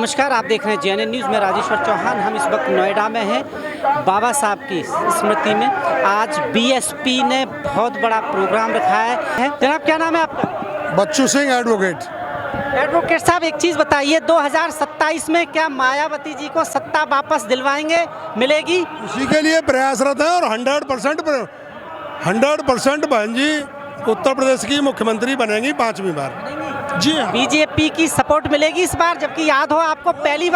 नमस्कार, आप देख रहे हैं JNN न्यूज़ में राजेश्वर चौहान। हम इस वक्त नोएडा में हैं बाबा साहब की स्मृति में। आज BSP ने बहुत बड़ा प्रोग्राम रखा है। जनाब, क्या नाम है आपका? बच्चू सिंह एडवोकेट। एडवोकेट साहब, एक चीज़ बताइए, 2027 में क्या मायावती जी को सत्ता वापस दिलवाएंगे, मिलेगी? उसी के लिए प्रयासरत है और 100% बहन जी उत्तर प्रदेश की मुख्यमंत्री बनेंगी 5वीं बार। जी हाँ। BJP की सपोर्ट मिलेगी इस बार, जबकि याद हो आपको पहली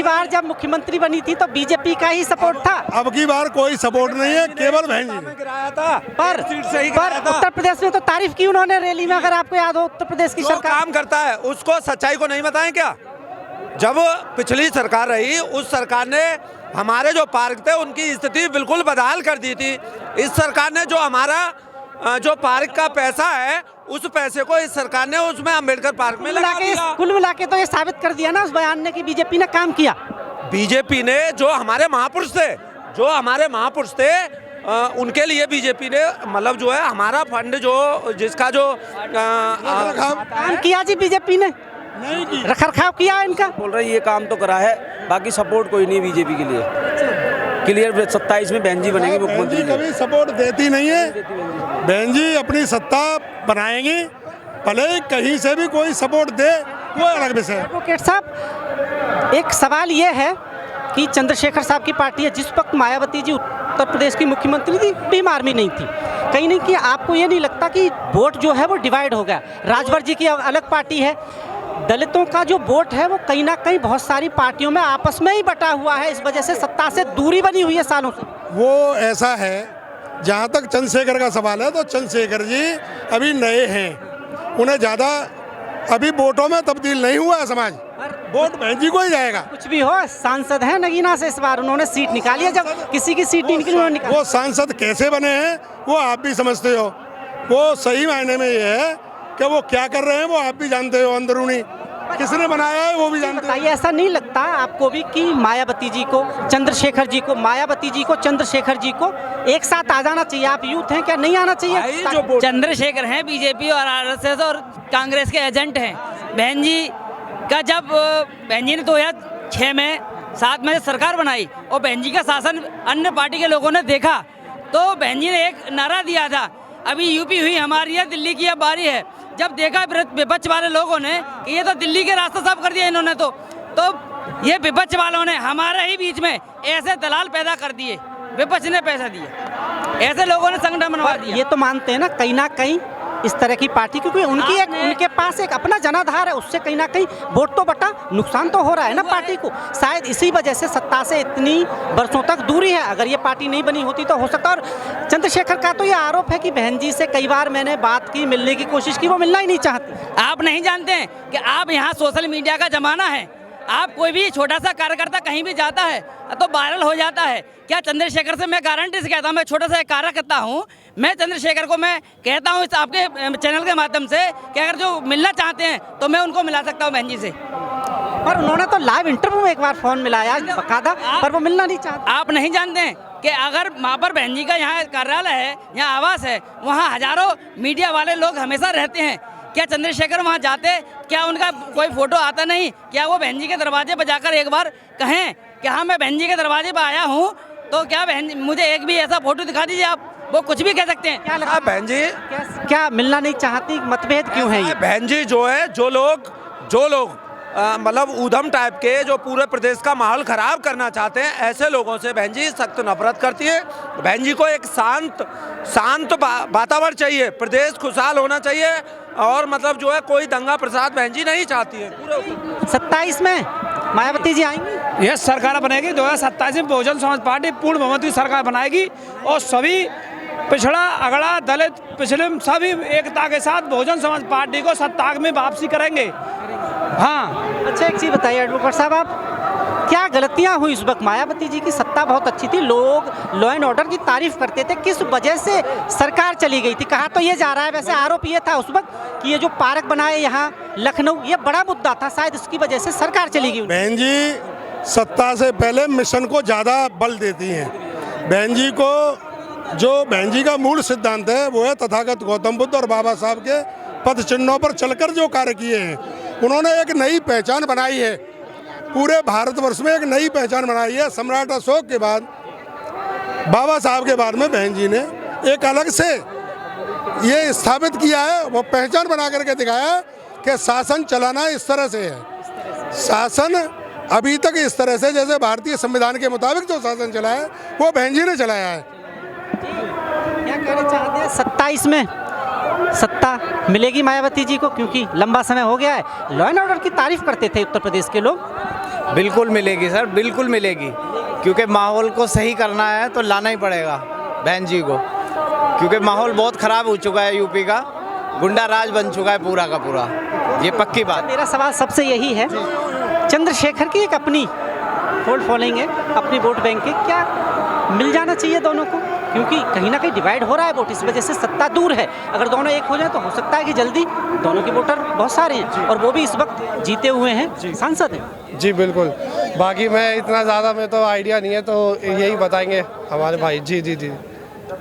बार जब मुख्यमंत्री बनी थी तो BJP का ही सपोर्ट था। अब की बार कोई सपोर्ट नहीं है, केवल बहन जी गिराया था पर उत्तर प्रदेश में तो तारीफ की उन्होंने रैली में, अगर आपको याद हो उत्तर प्रदेश की सरकार काम करता है उसको सच्चाई को नहीं बताएं क्या? जब पिछली सरकार रही उस सरकार ने हमारे जो पार्क थे उनकी स्थिति बिल्कुल बदहाल कर दी थी। इस सरकार ने जो हमारा जो पार्क का पैसा है उस पैसे को इस सरकार ने उसमें अम्बेडकर पार्क में लगा दिया। कुल मिला के तो ये साबित कर दिया ना उस बयान ने कि BJP ने काम किया। BJP ने जो हमारे महापुरुष थे उनके लिए BJP ने मतलब जो है हमारा फंड जो जिसका जो काम किया जी BJP ने, नहीं की। रखरखाव किया इनका। बोल रहे ये काम तो करा है, बाकी सपोर्ट कोई नहीं BJP के लिए। क्लियर 27 में बहन जी बनेंगी बहन जी मुख्यमंत्री। कभी सपोर्ट देती नहीं है। बहन जी अपनी सत्ता बनाएंगी, भले ही कहीं से भी कोई सपोर्ट दे, वो अलग विषय है। एडवोकेट साहब, एक सवाल ये है कि चंद्रशेखर साहब की पार्टी है, जिस वक्त मायावती जी उत्तर प्रदेश की मुख्यमंत्री थी, भीम आर्मी नहीं थी। कहीं नहीं कि आपको ये नहीं लगता कि वोट जो है वो डिवाइड हो गया? राजभर जी की अलग पार्टी है, दलितों का जो वोट है वो कहीं ना कहीं बहुत सारी पार्टियों में आपस में ही बटा हुआ है, इस वजह से सत्ता से दूरी बनी हुई है सालों से। वो ऐसा है, जहाँ तक चंद्रशेखर का सवाल है तो चंद्रशेखर जी अभी नए हैं, उन्हें ज़्यादा अभी वोटों में तब्दील नहीं हुआ है समाज। वोट बहन जी को ही जाएगा। कुछ भी हो, सांसद हैं नगीना से, इस बार उन्होंने सीट निकाली है। जब किसी की सीट नहीं निकली उन्होंने निकाली। वो सांसद कैसे बने हैं वो आप भी समझते हो। वो सही मायने में ये है कि वो क्या कर रहे हैं वो आप भी जानते हो, अंदरूनी किसने बनाया है वो भी जानते हो। बताइए, ऐसा नहीं लगता आपको भी कि मायावती जी को चंद्रशेखर जी को एक साथ आ जाना चाहिए? आप यूथ हैं, क्या नहीं आना चाहिए? चंद्रशेखर हैं BJP और RSS और कांग्रेस के एजेंट हैं। बहन जी का जब बहन जी ने 2006 में 7 में सरकार बनाई और बहन जी का शासन अन्य पार्टी के लोगों ने देखा तो बहन जी ने एक नारा दिया था, अभी UP हुई हमारी है, दिल्ली की अब बारी है। जब देखा विपक्ष वाले लोगों ने कि ये तो दिल्ली के रास्ता साफ कर दिया इन्होंने, तो ये विपक्ष वालों ने हमारे ही बीच में ऐसे दलाल पैदा कर दिए, विपक्ष ने पैसा दिया, ऐसे लोगों ने संगठन बनवा दिया। ये तो मानते हैं ना कहीं इस तरह की पार्टी, क्योंकि उनके पास एक अपना जनाधार है, उससे कहीं ना कहीं वोट तो बटा नुकसान तो हो रहा है ना पार्टी को। शायद इसी वजह से सत्ता से इतनी वर्षों तक दूरी है। अगर ये पार्टी नहीं बनी होती तो हो सकता। और चंद्रशेखर का तो ये आरोप है कि बहन जी से कई बार मैंने बात की, मिलने की कोशिश की, वो मिलना ही नहीं चाहती। आप नहीं जानते हैं कि आप यहाँ सोशल मीडिया का जमाना है, आप कोई भी छोटा सा कार्यकर्ता कहीं भी जाता है तो वायरल हो जाता है। क्या चंद्रशेखर से मैं गारंटी से कहता हूँ, मैं छोटा सा एक कार्यकर्ता हूँ, मैं चंद्रशेखर को मैं कहता हूँ इस आपके चैनल के माध्यम से कि अगर जो मिलना चाहते हैं तो मैं उनको मिला सकता हूँ बहन जी से। और उन्होंने तो लाइव इंटरव्यू में एक बार फोन मिलाया बकायदा, पर वो मिलना नहीं चाहते। आप नहीं जानते हैं कि अगर वहाँ पर बहन जी का यहाँ कार्यालय है, यहाँ आवास है, वहाँ हजारों मीडिया वाले लोग हमेशा रहते हैं। क्या चंद्रशेखर वहाँ जाते, क्या उनका कोई फोटो आता नहीं? क्या वो बहन जी के दरवाजे पर जाकर एक बार कहें कि हाँ मैं बहन जी के दरवाजे पर आया हूँ, तो क्या बहन मुझे एक भी ऐसा फोटो दिखा दीजिए? आप वो कुछ भी कह सकते हैं। क्या लगा बहन जी क्या मिलना नहीं चाहती? मतभेद क्यों है ये? बहन जी जो है जो लोग मतलब ऊधम टाइप के जो पूरे प्रदेश का माहौल खराब करना चाहते हैं, ऐसे लोगों से बहन जी सख्त नफरत करती है। बहन जी को एक शांत वातावरण चाहिए, प्रदेश खुशहाल होना चाहिए और मतलब जो है कोई दंगा प्रसाद बहन जी नहीं चाहती है। 27 में मायावती जी आएंगी? यह सरकार बनेगी 2027 में बहुजन समाज पार्टी पूर्ण बहुमत की सरकार बनाएगी और सभी पिछड़ा अगड़ा दलित पिछड़े सभी एकता के साथ बहुजन समाज पार्टी को सत्ता में वापसी करेंगे। हाँ, अच्छा एक चीज़ बताइए एडवोकेट साहब, आप क्या गलतियां हुई इस वक्त? मायावती जी की सत्ता बहुत अच्छी थी, लोग लॉ एंड ऑर्डर की तारीफ करते थे, किस वजह से सरकार चली गई थी? कहा तो ये जा रहा है, वैसे आरोप ये था उस वक्त कि ये जो पार्क बनाए यहाँ लखनऊ, ये बड़ा मुद्दा था, शायद इसकी वजह से सरकार चली गई। बहन जी सत्ता से पहले मिशन को ज़्यादा बल देती हैं। बहन जी को जो बहन जी का मूल सिद्धांत है वो है तथागत गौतम बुद्ध और बाबा साहब के पद चिन्हों पर चलकर जो कार्य किए हैं, उन्होंने एक नई पहचान बनाई है पूरे भारतवर्ष में एक नई पहचान बनाई है। सम्राट अशोक के बाद, बाबा साहब के बाद में बहन जी ने एक अलग से ये स्थापित किया है, वो पहचान बना करके दिखाया कि शासन चलाना इस तरह से है। शासन अभी तक इस तरह से जैसे भारतीय संविधान के मुताबिक जो शासन चला है वो बहन जी ने चलाया है। क्या कहना चाहते हैं 27 में सत्ता मिलेगी मायावती जी को, क्योंकि लंबा समय हो गया है। लॉ एंड ऑर्डर की तारीफ करते थे उत्तर प्रदेश के लोग। बिल्कुल मिलेगी सर, बिल्कुल मिलेगी, क्योंकि माहौल को सही करना है तो लाना ही पड़ेगा बहन जी को, क्योंकि माहौल बहुत ख़राब हो चुका है। यूपी का गुंडा राज बन चुका है पूरा का पूरा, ये पक्की बात। मेरा सवाल सबसे यही है, चंद्रशेखर की एक अपनी होल्ड फॉलोइंग है, अपनी वोट बैंक की, क्या मिल जाना चाहिए दोनों को? क्योंकि कहीं ना कहीं डिवाइड हो रहा है वोट, इस वजह से सत्ता दूर है। अगर दोनों एक हो जाए तो हो सकता है कि जल्दी दोनों के वोटर बहुत सारे हैं और वो भी इस वक्त जीते हुए हैं, सांसद हैं। जी बिल्कुल, बाकी मैं इतना ज़्यादा में तो आइडिया नहीं है, तो यही बताएंगे हमारे भाई। जी जी जी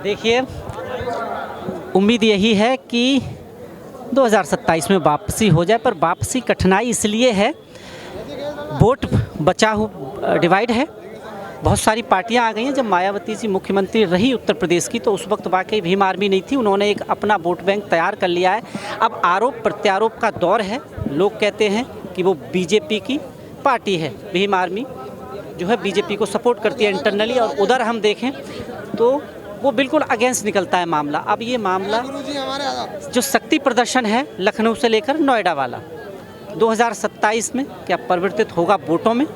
देखिए, उम्मीद यही है कि 2027 में वापसी हो जाए, पर वापसी कठिनाई इसलिए है, वोट बचा हुआ डिवाइड है, बहुत सारी पार्टियां आ गई हैं। जब मायावती जी मुख्यमंत्री रही उत्तर प्रदेश की तो उस वक्त वाकई भीम आर्मी नहीं थी, उन्होंने एक अपना वोट बैंक तैयार कर लिया है। अब आरोप प्रत्यारोप का दौर है, लोग कहते हैं कि वो बीजेपी की पार्टी है, भीम आर्मी जो है बीजेपी को सपोर्ट करती है इंटरनली, और उधर हम देखें तो वो बिल्कुल अगेंस्ट निकलता है मामला। अब ये मामला जो शक्ति प्रदर्शन है लखनऊ से लेकर नोएडा वाला 2027 में क्या परिवर्तित होगा वोटों में,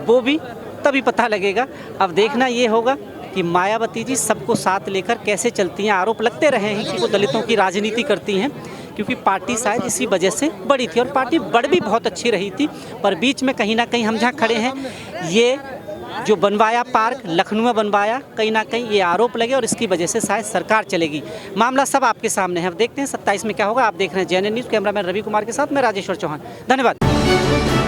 वो भी तभी पता लगेगा। अब देखना ये होगा कि मायावती जी सबको साथ लेकर कैसे चलती हैं। आरोप लगते रहे हैं कि वो दलितों की राजनीति करती हैं, क्योंकि पार्टी शायद इसी वजह से बड़ी थी और पार्टी बढ़ भी बहुत अच्छी रही थी। पर बीच में कहीं ना कहीं हम जहाँ खड़े हैं, ये जो बनवाया पार्क लखनऊ में बनवाया, कहीं ना कहीं ये आरोप लगे और इसकी वजह से शायद सरकार चलेगी। मामला सब आपके सामने है, अब देखते हैं 27 में क्या होगा। आप देख रहे हैं JNN news, cameraman Ravi Kumar के साथ मैं राजेश्वर चौहान, धन्यवाद।